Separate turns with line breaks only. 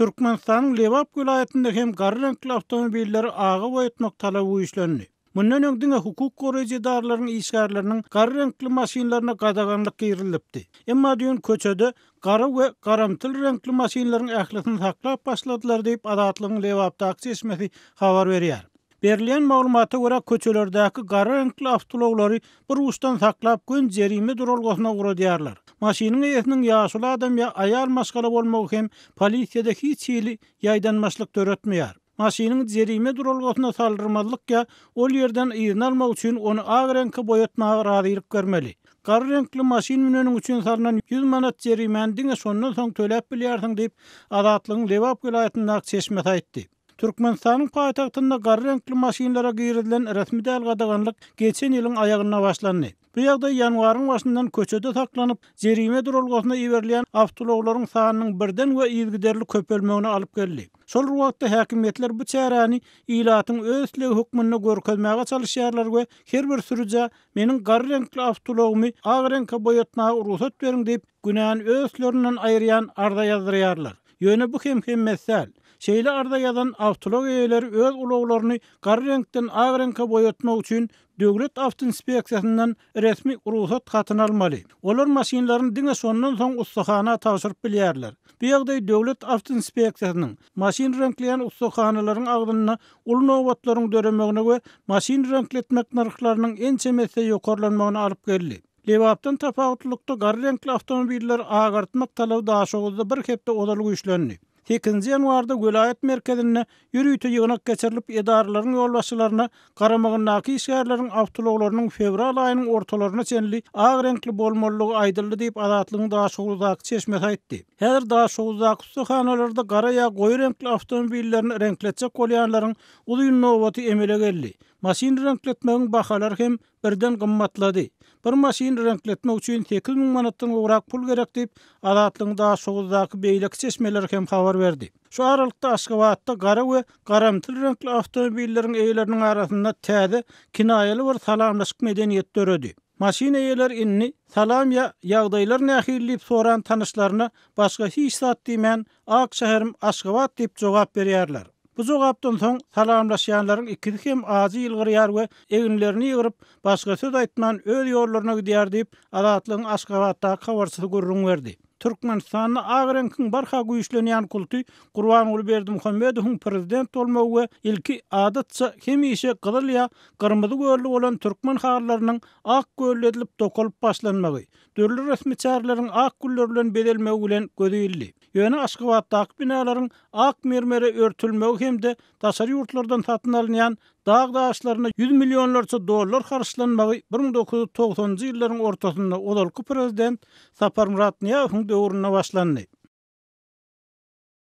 Türkmenistanyň Lebaba vilayetinde hem gara reňkli awtomobilleri agy boýatmak talaby üçlendi. Mundan öňde hukuk goraýjy idaralaryň işgärleriniň gara reňkli maşynlaryna gadaganlyk girilipdi. Emma düýn köçede gara we garamtyl reňkli maşynlaryň ählisini saklap başladylar diýip Azatlygyň Lebapdaky çeşmesi habar berýär. Berilýän maglumata görä köçelerdäki gara reňkli awtomobilleri bir uçdan saklap gün jerime durulgysyna guraýarlar. Maşynyň eýesiniň ýaşuly adam ýa aýal maşgala bolmagy hem polisiýada hiç hili ýaýdanmaçlyk töretmeýär. Maşynyň jerime durulgysyna saldyrmazlyk ýa ol ýerden ýygyň almak üçin onu ag reňke boýatmaga razylyk bermeli. Gara reňkli maşyn mineniň üçin salynan 100 manat jerimeni diňe şondan soň töläp bilýärsiň diýip Azatlygyň Lebaba vilayetindäki çeşmesi aýtdy. Türkmenistanyň paýtagtynda gara reňkli maşynlara girilen resmi däl gadaganlyk geçen ýylyň aýagyna başlandy. Bu ýagdaý ýanwaryň başyndan köçede saklanyp jerime durulgysyna iberilýän awtologlaryň sanynyň birden we ýygyderli köpelmegine alyp geldi. Şol wagtda häkimetler bu çäräni ilatyň özlegi hukmyna görkezmäge çalışýarlar we her bir sürüje meniň gara reňkli awtologymy ag reňke boýatmaga ruhsat beriň diýip günäni özlerinden aýyrýan arda ýazdyrýarlar. Ýöne bu hem mesel. Şeýle arda ýazan awtolog eýeleri öz ulaglaryny gara reňkden ag reňke boýatmak üçin döwlet awtoinspeksiýasyndan resmi ruhsat hatyny almaly. Olar maşynlaryny diňe şondan soň ustahana tapşyryp bilýärler. Bu ýagdaý döwlet awtoinspeksiýasynyň maşyn reňkleýän ustahanalaryň agdyna ulu nowatlaryň döremegine we maşyn reňkletmek narhlarynyň en çemese ýokarlanmagyna alyp geldi. Lebapdan tapawutlukda gara reňkli awtomobilleri agartmak talaby daşogyzda bir hepde odaly güýçlendi. 8 ýanwarda vilayet merkezine ýürüýte ýygnak geçirilip edaralaryň ýolbaşçylaryna garamagyny işgärleriň awtologlarynyň fevral aýynyň ortalaryna çenli ag reňkli bolmalygy aýdyldy diýip Azatlygyň daşogyzdaky çeşmesi aýtdy. Häzir daşogyzdaky ustahanalarda gara ýa goý reňkli awtomobillerini reňkletjek bolýanlaryň uly nowaty emele geldi. Maşyn reňkletmegiň bahalary hem birden gymmatlady. Bir maşyn reňkletmek üçin 8000 manatdan gowrak pul gerek diýip Azatlygyň daşogyzdaky beýleki çeşmeler hem habar berdi. Şu aralykda Aşgabatda gara we garamtyl reňkli awtomobilleriň eýeleriniň arasynda täze kinaýaly bir salamlaşyk medeniýet döredi. Maşyn eýeleri inni salam ýa ýagdaýlar nähillip soran tanyşlaryna başga hiç zat diýmän şäherim Aşgabat diýip jogap berýärler. Bu jogapdan soň salamlaşýanlaryň ikisi hem azy ýylgyrýar we eginlerini ýygyryp başga söz aýtman öz ýollaryna gidýär diýip Azatlygyň Aşgabatdaky habarçysy gurrun berdi. Türkmenistanyň ag reňkiň barha güýçlenýän kulty Gurbanyň berdi Muhammedowyň prezident bolmagy we ilki adatça hemişe gyzyl ýa gyrmyzy göllü bolan türkmen haglarynyň ak gölledilip dokulyp başlanmagy, dörli resmi çärleriň ak güller bilen bedelmegi bilen gödüýildi. Ýöne Aşgabatdaky binalaryň ak mermere örtülmegi hemde daşary ýurtlardan satyn alynýan dağ daşlaryna 100 milyonlarça dollar harçlanmagy 1990-njy ýyllaryň ortasynda odalky prezident Sapar Murat Niýazowyň döwrüne başlandy.